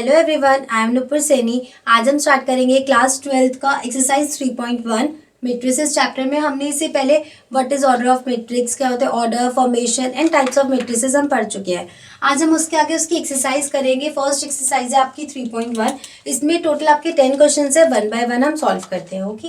Hello everyone, I am Nupur Saini. आज हम start करेंगे क्लास 12th का एक्सरसाइज 3.1 मैट्रिसेस चैप्टर में। हमने इससे पहले what is order of matrix, क्या होता है order, formation and types of matrices हम पढ़ चुके हैं। आज हम उसके आगे उसकी एक्सरसाइज करेंगे। फर्स्ट एक्सरसाइज है आपकी 3.1। इसमें टोटल आपके 10 क्वेश्चन है, 1 बाय 1 हम सॉल्व करते हैं। ओके,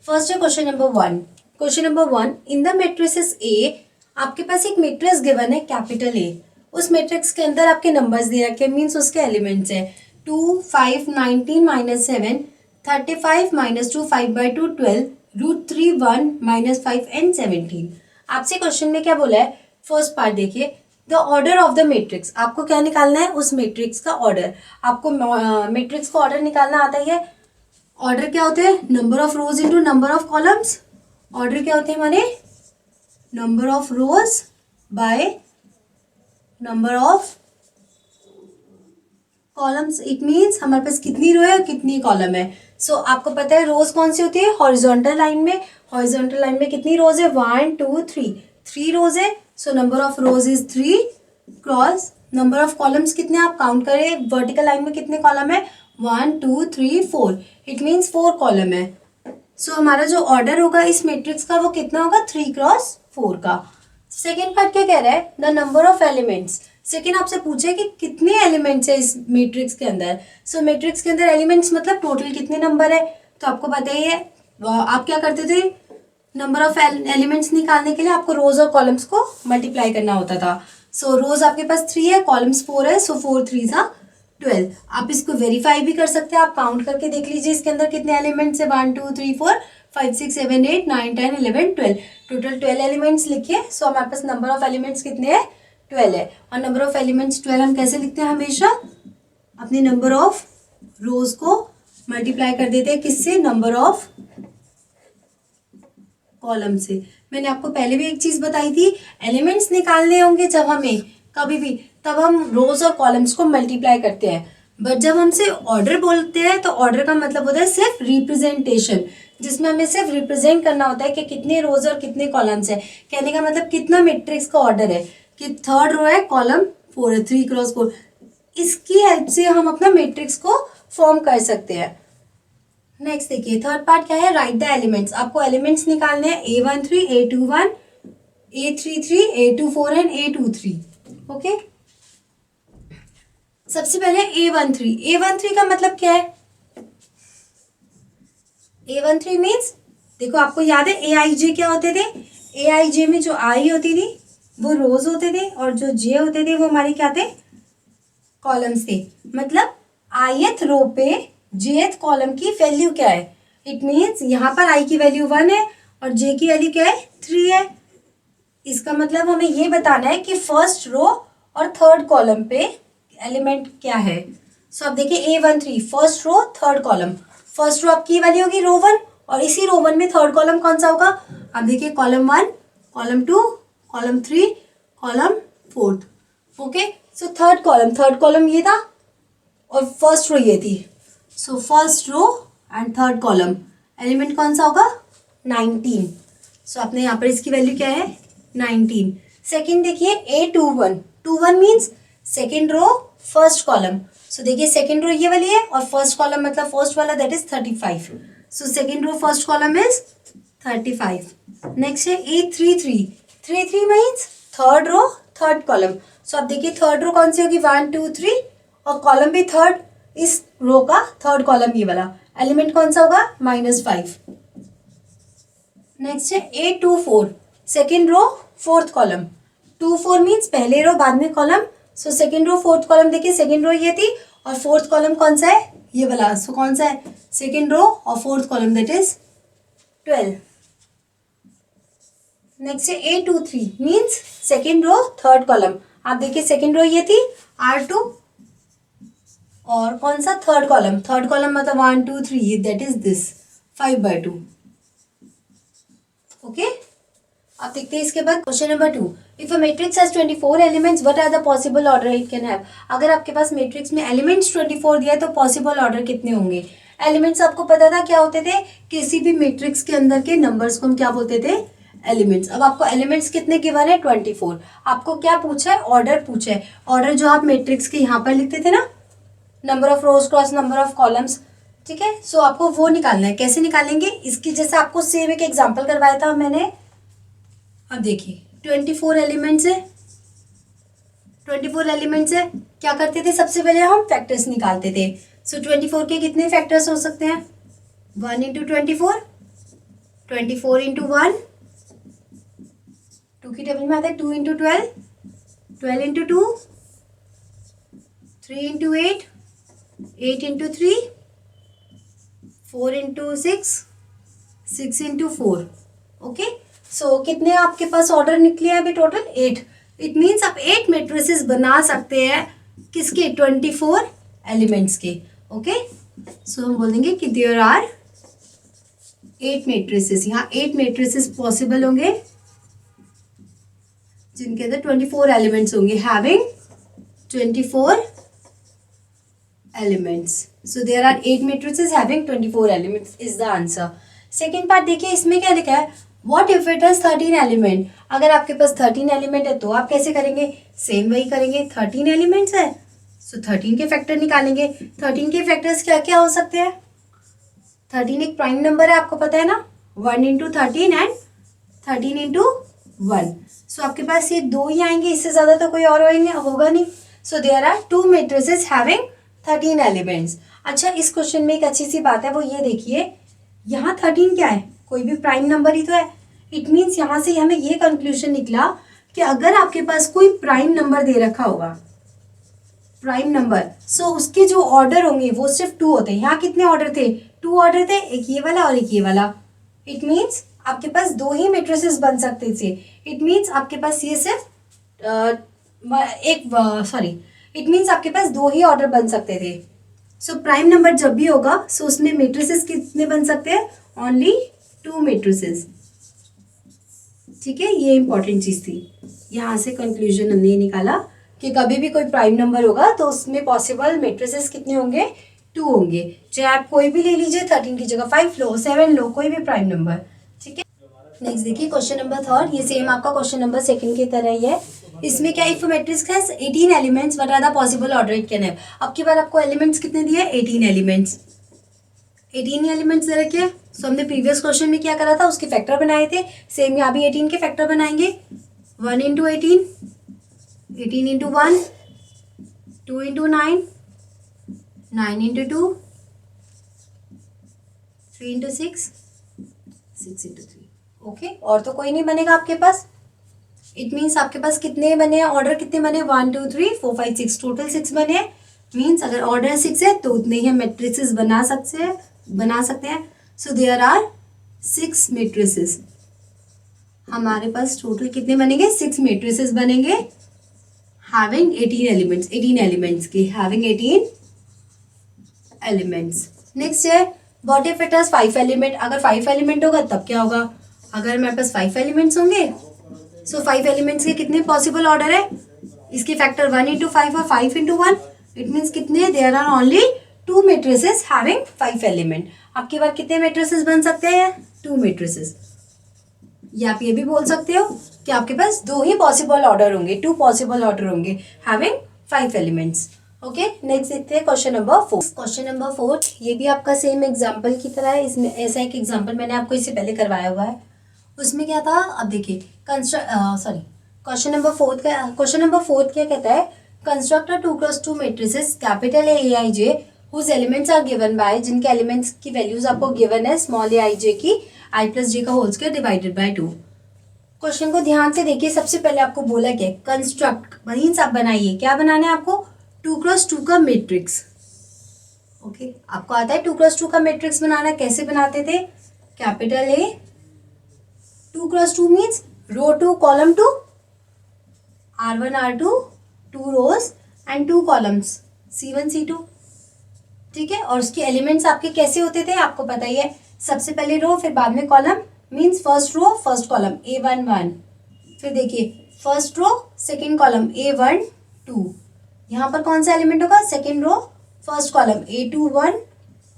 फर्स्ट है question number 1। Question number 1, in the matrices ए, आपके पास एक मैट्रिक्स गिवन है कैपिटल ए। उस मैट्रिक्स के अंदर आपके नंबर्स दे रखे, मीन्स उसके एलिमेंट्स है 2, 5, 19 माइनस 7, 35 माइनस 2, 5/2, 12, √3, 1 माइनस 5 एंड 17। आपसे क्वेश्चन में क्या बोला है, फर्स्ट पार्ट देखिए, the order of the matrix. आपको क्या निकालना है, उस मैट्रिक्स का ऑर्डर। आपको मैट्रिक्स का ऑर्डर निकालना आता ही है। ऑर्डर क्या होते हैं, number of rose into number of columns. Order क्या होते हैं माने number of rose by number of columns. It means हमारे पास कितनी रो है और कितनी कॉलम है। सो आपको पता है रोज कौन सी होती है, हॉरिजॉन्टल लाइन में। हॉरिजॉन्टल लाइन में कितनी रोज है, 1 2 3, 3 रोज है। So number of rose is 3 cross number of columns कितने आप काउंट करें, वर्टिकल लाइन में कितने कॉलम है, 1 2 3 4। इट मीन्स 4 कॉलम है। सो हमारा जो ऑर्डर होगा इस मैट्रिक्स का वो कितना होगा, 3 क्रॉस 4 का। सेकेंड पार्ट क्या कह रहा है, the number of elements. Second आपसे पूछे कि कितने एलिमेंट्स है इस मैट्रिक्स के अंदर। सो मैट्रिक्स के अंदर एलिमेंट्स मतलब टोटल कितने नंबर है, तो आपको पता ही है। आप क्या करते थे, नंबर ऑफ एलिमेंट्स निकालने के लिए आपको रोज और कॉलम्स को मल्टीप्लाई करना होता था। सो रोज आपके पास 3 है, कॉलम्स 4 है, सो 4 3 12। आप इसको वेरीफाई भी कर सकते हैं, आप काउंट करके देख लीजिए इसके अंदर कितने एलिमेंट्स है, 1 2 3 4 5 6 7 8 9 10 11 12। टोटल 12 एलिमेंट्स लिखिए। सो हमारे पास नंबर ऑफ एलिमेंट्स कितने हैं, 12 है। और नंबर ऑफ एलिमेंट्स 12 हम कैसे लिखते हैं, हमेशा अपने नंबर ऑफ रोज को मल्टीप्लाई कर देते हैं, किससे, नंबर ऑफ कॉलम से। मैंने आपको पहले भी एक चीज बताई थी, एलिमेंट्स निकालने होंगे जब हमें कभी भी, तब हम रोज और कॉलम्स को मल्टीप्लाई करते हैं। बट जब हमसे ऑर्डर बोलते हैं तो ऑर्डर का मतलब होता है सिर्फ रिप्रेजेंटेशन, जिसमें हमें सिर्फ रिप्रेजेंट करना होता है कि कितने रोज और कितने कॉलम्स है। कहने का मतलब कितना मैट्रिक्स का ऑर्डर है, कि थर्ड रो है, कॉलम 4 है, 3 क्रॉस 4। इसकी हेल्प से हम अपना मैट्रिक्स को फॉर्म कर सकते हैं। नेक्स्ट देखिए, थर्ड पार्ट क्या है, राइट द एलिमेंट्स। आपको एलिमेंट्स निकालने हैं A13, A21, A33, A24 and A23। Okay, सबसे पहले A13। A13 का मतलब क्या है, A13 मीन्स, देखो आपको याद है AIJ क्या होते थे, AIJ में जो आई होती थी वो रोज होते थे और जो जे होते थे वो हमारे क्या थे, कॉलम्स थे। मतलब ith रो पे jth कॉलम की वैल्यू क्या है। इट मीन्स यहाँ पर i की वैल्यू 1 है और j की वैल्यू क्या है, 3 है। इसका मतलब हमें ये बताना है कि फर्स्ट रो और थर्ड कॉलम पे एलिमेंट क्या है। सो अब देखिए A13 first row third column. First row आपकी वैल्यू होगी रो 1 और इसी रो 1 में थर्ड कॉलम कौन सा होगा, अब देखिए column 1, column 2, column 3, column 4। Okay, so third column ये था और फर्स्ट रो ये थी। So first row and third column element कौन सा होगा, 19। सो आपने यहाँ पर इसकी वैल्यू क्या है, 19। सेकेंड देखिए A21, 21 means second row first column. So देखिए सेकेंड रो ये वाली है और फर्स्ट कॉलम मतलब फर्स्ट वाला, that is 35। So second row first column is 35। Next है A33, 33 means third row third column. So आप देखिए थर्ड रो कौन सी होगी, 1 2 3 और कॉलम भी थर्ड, इस रो का थर्ड कॉलम ये वाला, एलिमेंट कौन सा होगा, -5। नेक्स्ट है A24, second row fourth column. 24 means पहले रो बाद में column. So second row fourth column, देखिए सेकेंड रो ये थी और फोर्थ कॉलम कौन सा है, ये वाला। सो कौन सा है, सेकेंड रो और fourth column, that is 12। Next है A23 means second row third column. आप देखिए सेकेंड रो ये थी R2 और कौन सा, थर्ड कॉलम। थर्ड कॉलम मतलब 1 2 3, दैट इज दिस 5/2। ओके, अब देखते हैं इसके बाद question number 2। If a matrix has 24 elements, what are the possible order it can have. अगर आपके पास मैट्रिक्स में एलिमेंट्स 24 दिया है तो पॉसिबल ऑर्डर कितने होंगे। एलिमेंट्स आपको पता था क्या होते थे, किसी भी मैट्रिक्स के अंदर के नंबर्स को हम क्या बोलते थे, एलिमेंट्स। अब आपको एलिमेंट्स कितने गिवन है, 24। आपको क्या पूछा है, ऑर्डर पूछा है। ऑर्डर जो आप मैट्रिक्स के यहाँ पर लिखते थे ना, number of rose cross number of columns, ठीक है। सो आपको वो निकालना है। कैसे निकालेंगे इसकी, जैसे आपको सेम एक एग्जांपल करवाया था मैंने। अब देखिए 24 एलिमेंट्स है, 24 एलिमेंट्स है। क्या करते थे सबसे पहले हम फैक्टर्स निकालते थे। सो 24 के कितने फैक्टर्स हो सकते हैं? 1 इंटू 24, 24 इंटू 1, 2 की टेबल में आता है 2 into 12, 12 into 2, 3 into 8, 8 into 3, 4 into 6, 6 into 4। Okay, so कितने आपके पास ऑर्डर निकले हैं अभी टोटल? 8। इट मीन्स आप 8 मेट्रिसेस बना सकते हैं किसके? 24 एलिमेंट्स के। ओके, सो हम बोलेंगे कि देयर आर 8 मेट्रिसेस। यहाँ 8 मेट्रिसेस पॉसिबल होंगे जिनके अंदर 24 एलिमेंट्स होंगे, having 24 elements. So there are 8 matrices having 24 elements is the answer. Second part देखिए, इसमें क्या लिखा है? What if it has 13 element. अगर आपके पास 13 एलिमेंट है तो आप कैसे करेंगे? सेम वही करेंगे। 13 एलिमेंट्स है, सो 13 के फैक्टर निकालेंगे। 13 के फैक्टर्स क्या क्या हो सकते हैं? 13 एक प्राइम नंबर है, आपको पता है ना। 1 इंटू 13 एंड 13 इंटू 1। सो आपके पास ये दो ही आएंगे, इससे ज़्यादा तो कोई और होगा नहीं। So there are 2 matrices having 13 elements. अच्छा, इस क्वेश्चन में एक अच्छी सी बात है, वो ये देखिए, यहाँ 13 क्या है? कोई भी प्राइम नंबर ही तो है। इट मीन्स यहाँ से हमें ये कंक्लूजन निकला कि अगर आपके पास कोई प्राइम नंबर दे रखा होगा, प्राइम नंबर, सो उसके जो ऑर्डर होंगे वो सिर्फ 2 होते हैं। यहाँ कितने ऑर्डर थे? 2 ऑर्डर थे, एक ये वाला और एक ये वाला। इट मीन्स आपके पास 2 ही मेट्रिसेस बन सकते थे। इट मीन्स आपके पास ये सिर्फ इट मीन्स आपके पास 2 ही ऑर्डर बन सकते थे। सो प्राइम नंबर जब भी होगा, सो उसमें मेट्रिसेस कितने बन सकते हैं? Only 2 matrices. ठीक है, ये इंपॉर्टेंट चीज थी। यहाँ से कंक्लूजन हमने ये निकाला कि कभी भी कोई प्राइम नंबर होगा तो उसमें पॉसिबल मेट्रिसेस कितने होंगे? 2 होंगे। चाहे आप कोई भी ले लीजिए, 13 की जगह 5 लो, 7 लो, कोई भी प्राइम नंबर। ठीक है, नेक्स्ट देखिए क्वेश्चन नंबर 3। ये सेम आपका क्वेश्चन नंबर 2 की तरह ही है। इसमें क्या, if matrix has 18 elements what are the possible order it can have. अब की बार आपको एलिमेंट्स कितने दिए? 18 एलिमेंट्स। 18 एलिमेंट्स दे रखे हैं। सो हमने प्रीवियस क्वेश्चन में क्या करा था? उसके फैक्टर बनाए थे। सेम यहाँ भी 18 के फैक्टर बनाएंगे। 1 into 18, 18 into 1, 2 into 9, 9 into 2, 3 into 6, 6 into 3। Okay, और तो कोई नहीं बनेगा आपके पास। इट मीन्स आपके पास कितने बने हैं? ऑर्डर कितने बने? 1 2 3 4 5 6, टोटल 6 बने हैं। मीन्स अगर ऑर्डर 6 है तो उतने ही हम मेट्रिसेस बना सकते हैं। So there are 6 matrices. हमारे पास टोटल कितने बनेंगे? 6 मेट्रिसेस बनेंगे हैविंग 18 एलिमेंट्स। 18 एलिमेंट्स के हैविंग 18 एलिमेंट्स। नेक्स्ट है what if it has 5 element. अगर 5 एलिमेंट होगा तब क्या होगा? अगर मेरे पास 5 एलिमेंट्स होंगे, सो 5 एलिमेंट्स के कितने पॉसिबल ऑर्डर है? इसके फैक्टर 1 इंटू 5 और 5 इंटू 1। इट मीन्स कितने? There are only 2 matrices having 5 element. आपके पास कितने मेट्रिसेस बन सकते हैं? 2 मेट्रिसेस। या आप ये भी बोल सकते हो कि आपके पास 2 ही पॉसिबल ऑर्डर होंगे, 2 पॉसिबल ऑर्डर होंगे हैविंग 5 एलिमेंट्स। ओके, नेक्स्ट देखते हैं क्वेश्चन नंबर 4। क्वेश्चन नंबर 4 ये भी आपका सेम एग्जांपल की तरह है। इसमें ऐसा एक एग्जांपल मैंने आपको इससे पहले करवाया हुआ है। उसमें क्या था? अब देखिए, क्वेश्चन नंबर 4 क्या कहता है? Construct a 2x2 matrices capital AIJ whose elements are given by, जिनके एलिमेंट्स की वैल्यूज आपको गिवन है स्मॉल aij की i प्लस j का whole square divided by 2। Question को ध्यान से देखिए। सबसे पहले आपको बोला क्या? कंस्ट्रक्ट मीन्स आप बनाइए। क्या बनाना है आपको? 2x2 का मैट्रिक्स। ओके, आपको आता है 2x2 का मैट्रिक्स बनाना। कैसे बनाते थे? Capital A, 2x2 means row 2 column 2, R1 R2, 2 rows and 2 columns C1 C2। ठीक है, और उसके एलिमेंट्स आपके कैसे होते थे? आपको पता ही है, सबसे पहले रो फिर बाद में column. Means first row first column A1 1, फिर देखिए first row second column A1 2। यहाँ पर कौन सा एलिमेंट होगा? Second row first column A2 1,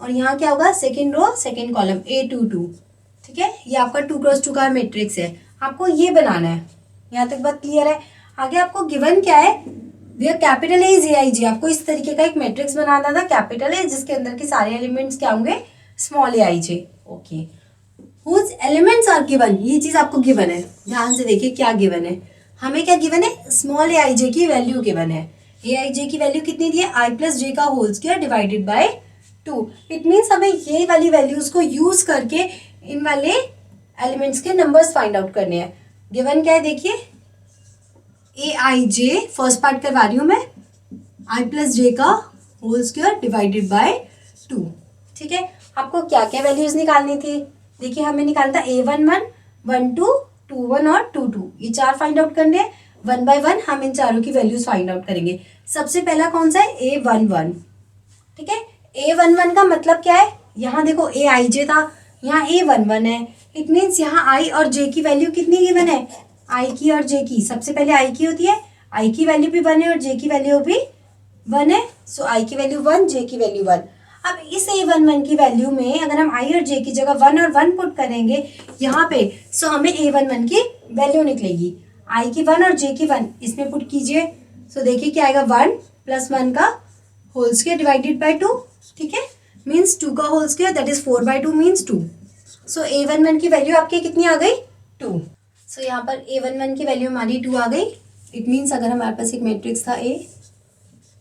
और यहाँ क्या होगा? Second row second column A2 2। ठीक है, ये आपका 2x2 का मैट्रिक्स है। आपको ये बनाना है। यहाँ तक बात क्लियर है? आगे आपको गिवन क्या है? Where capital A is A I J, आपको इस तरीके का एक मैट्रिक्स बनाना था, कैपिटल ए जिसके अंदर के सारे एलिमेंट्स क्या होंगे, small A I J. Okay, whose elements are given, ये चीज आपको गिवन है, ध्यान से देखिए क्या गिवन है, हमें क्या गिवन है, स्मॉल ए आई जे की वैल्यू गिवन है। ए आई जे की वैल्यू कितनी दी है, आई प्लस जे का whole square divided by 2। It means हमें ये वाली वैल्यूज को यूज करके इन वाले एलिमेंट्स के नंबर्स फाइंड आउट करने हैं। गिवन क्या है देखिए, ए आई जे, फर्स्ट पार्ट करवा रही हूँ मैं, आई प्लस जे का होल स्क्वायर डिवाइडेड बाय 2। ठीक है, आपको क्या क्या वैल्यूज निकालनी थी, देखिए हमें निकालना था A11, 12, 21 और 22, ये चार फाइंड आउट करने हैं। 1 बाय 1 हम इन चारों की वैल्यूज फाइंड आउट करेंगे। सबसे पहला कौन सा है, A11। ठीक है, A11 का मतलब क्या है, यहाँ देखो ए आई जे था, यहाँ A11 है, इट मीन्स यहाँ आई और जे की वैल्यू कितनी गिवन है, आई की और जे की, सबसे पहले आई की होती है, आई की वैल्यू भी 1 है और जे की वैल्यू भी 1 है, सो आई की वैल्यू 1, जे की वैल्यू 1। अब इस A11 की वैल्यू में अगर हम आई और जे की जगह 1 और 1 पुट करेंगे यहाँ पे, सो हमें A11 की वैल्यू निकलेगी, आई की 1 और जे की 1, इसमें पुट कीजिए, सो देखिए क्या आएगा, 1 + 1 का होल स्क्वायर डिवाइडेड बाय 2। ठीक है, मीन्स 2 का whole square that is 4/2 means 2। So A11 की वैल्यू आपकी कितनी आ गई, 2। सो यहाँ पर A11 की वैल्यू हमारी 2 आ गई। इट मीन्स अगर हमारे पास एक मैट्रिक्स था A,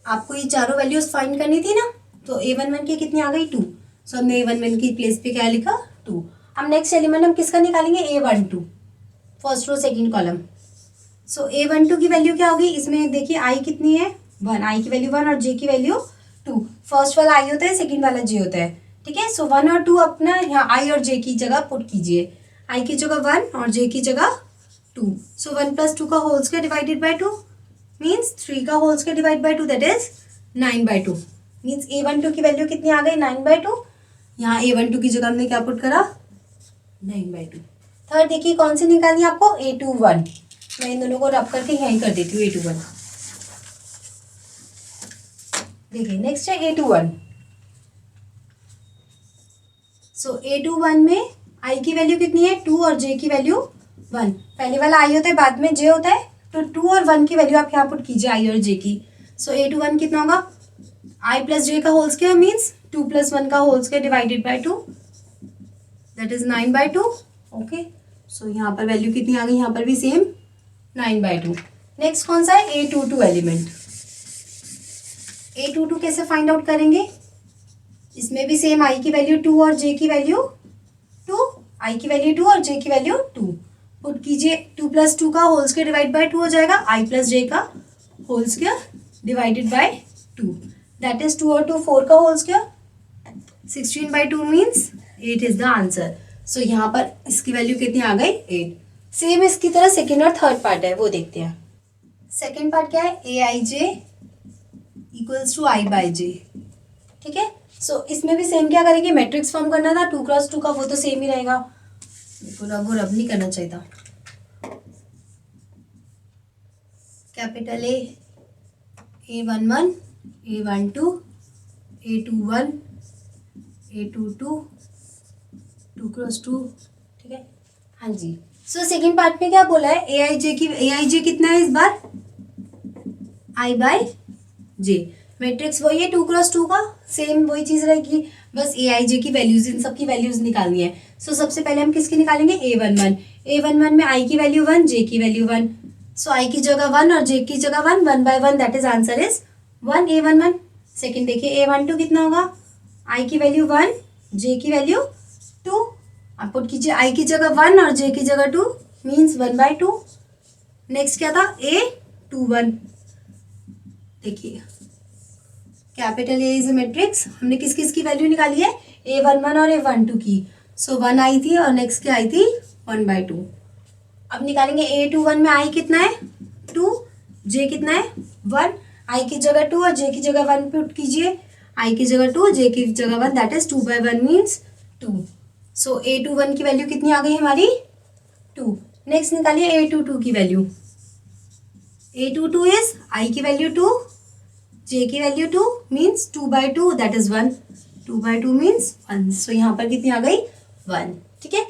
आपको ये चारों वैल्यूज फाइंड करनी थी ना, तो A11 की कितनी आ गई, 2। सो हमने A11 की प्लेस पे क्या लिखा, 2। अब नेक्स्ट एलिमेंट हम किसका निकालेंगे, A12, first row second column. So A12 की वैल्यू क्या होगी, इसमें देखिए आई कितनी है, 1, आई की वैल्यू 1 और जे की वैल्यू 2। फर्स्ट वाला आई होता है, सेकंड वाला जे होता है। ठीक है, सो 1 और 2 अपना यहाँ आई और जे की जगह पुट कीजिए, आई की जगह 1 और जे की जगह 2। सो 1 + 2 का whole square divided by 2 means 3 का whole square divide by 2 that is 9/2। Means A12 की वैल्यू कितनी आ गई, 9/2। यहाँ A12 की जगह हमने क्या पुट करा, 9/2। थर्ड देखिए कौन सी निकालनी है आपको, A21। मैं इन दोनों को रब करके यहीं कर देती हूँ, A21। देखिए नेक्स्ट है A21। सो A21 में आई की वैल्यू कितनी है, 2 और जे की वैल्यू 1। पहले वाला आई होता है, बाद में जे होता है, तो 2 और 1 की वैल्यू आप यहाँ पुट कीजिए, आई और जे की। सो A21 कितना होगा, आई प्लस जे का होल स्क्वायर मीन्स 2 + 1 का whole square divided by 2 that is 9/2। Okay, so यहाँ पर वैल्यू कितनी आ गई, यहाँ पर भी सेम 9/2। नेक्स्ट कौन सा है, A22 एलिमेंट। A22 कैसे फाइंड आउट करेंगे, इसमें भी सेम आई की वैल्यू 2 और जे की वैल्यू 2, आई की वैल्यू 2 और जे की वैल्यू 2 पुट कीजिए। 2 + 2 का होल स्क्वायर डिवाइड बाय 2 हो जाएगा, आई प्लस जे का whole square divided by 2 that is 2 और 2 4 का होल स्क्वायर, 16/2 means 8 is the answer. So यहाँ पर इसकी वैल्यू कितनी आ गई, 8। सेम इसकी तरह सेकेंड और थर्ड पार्ट है, वो देखते हैं। सेकेंड पार्ट क्या है, AIJ = I/J। ठीक है, सो इसमें भी सेम क्या करेंगे, मैट्रिक्स फॉर्म करना था 2 × 2 का, वो तो सेम ही रहेगा, वो रब नहीं करना चाहिए था। Capital A11, A12, A21, A22, 2 × 2। ठीक है, हाँ जी। सो सेकेंड पार्ट में क्या बोला है, AIJ कितना है इस बार, I/J। मैट्रिक्स वही है 2 × 2 का, सेम वही चीज़ रहेगी, बस AIJ की वैल्यूज, इन सब की वैल्यूज निकालनी है। सो सबसे पहले हम किसकी निकालेंगे, A11 में आई की वैल्यू 1, जे की वैल्यू 1। सो आई की जगह 1 और जे की जगह 1, 1/1 that is answer is 1 A11। Second देखिए A12 कितना होगा, आई की वैल्यू 1, जे की वैल्यू 2, आप पुट कीजिए, आई की जगह 1 और जे की जगह 2 मीन्स 1/2। नेक्स्ट क्या था, A21। देखिए कैपिटल A इज मैट्रिक्स, हमने किस किस की वैल्यू निकाली है, A11 और A12 की। सो 1 आई थी और नेक्स्ट क्या आई थी, 1/2। अब निकालेंगे A21 में आई कितना है, 2, जे कितना है 1, आई की जगह 2 और जे की जगह 1 पुट कीजिए, आई की जगह 2, जे की जगह 1 that is 2/1 means 2। So A21 की वैल्यू कितनी आ गई हमारी, 2। नेक्स्ट निकालिए A22 की वैल्यू। A22 इज आई की वैल्यू 2, जे की value 2 means 2/2 that is 1, 2/2 means 1। सो यहाँ पर कितनी आ गई, 1। ठीक है,